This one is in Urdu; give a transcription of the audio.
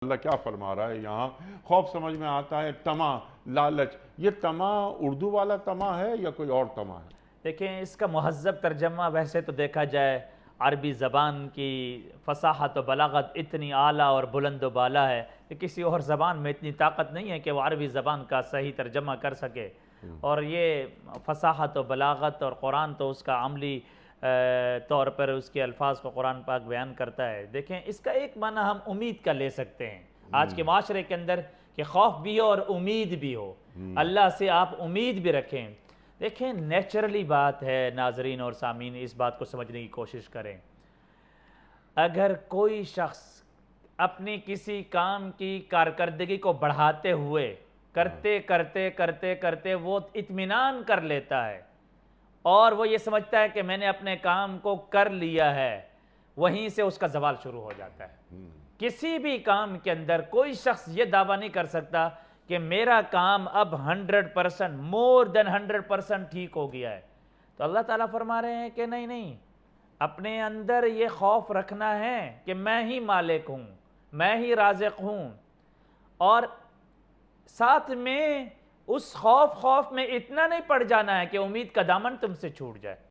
اللہ کیا فرما رہا ہے یہاں؟ خوف سمجھ میں آتا ہے، طمع، لالچ۔ یہ طمع اردو والا طمع ہے یا کوئی اور طمع ہے؟ دیکھیں اس کا مہذب ترجمہ ویسے تو دیکھا جائے عربی زبان کی فصاحت و بلاغت اتنی اعلیٰ اور بلند و بالا ہے کہ کسی اور زبان میں اتنی طاقت نہیں ہے کہ وہ عربی زبان کا صحیح ترجمہ کر سکے، اور یہ فصاحت و بلاغت اور قرآن تو اس کا عملی طور پر اس کے الفاظ کو قرآن پاک بیان کرتا ہے۔ دیکھیں اس کا ایک معنی ہم امید کا لے سکتے ہیں آج کے معاشرے کے اندر، کہ خوف بھی ہو اور امید بھی ہو، اللہ سے آپ امید بھی رکھیں۔ دیکھیں نیچرلی بات ہے، ناظرین اور سامعین اس بات کو سمجھنے کی کوشش کریں، اگر کوئی شخص اپنی کسی کام کی کارکردگی کو بڑھاتے ہوئے کرتے کرتے کرتے کرتے وہ اطمینان کر لیتا ہے اور وہ یہ سمجھتا ہے کہ میں نے اپنے کام کو کر لیا ہے، وہیں سے اس کا زوال شروع ہو جاتا ہے۔ کسی بھی کام کے اندر کوئی شخص یہ دعویٰ نہیں کر سکتا کہ میرا کام اب 100% مور دین 100% ٹھیک ہو گیا ہے۔ تو اللہ تعالیٰ فرما رہے ہیں کہ نہیں نہیں، اپنے اندر یہ خوف رکھنا ہے کہ میں ہی مالک ہوں، میں ہی رازق ہوں، اور ساتھ میں اس خوف میں اتنا نہیں پڑ جانا ہے کہ امید کا دامن تم سے چھوٹ جائے۔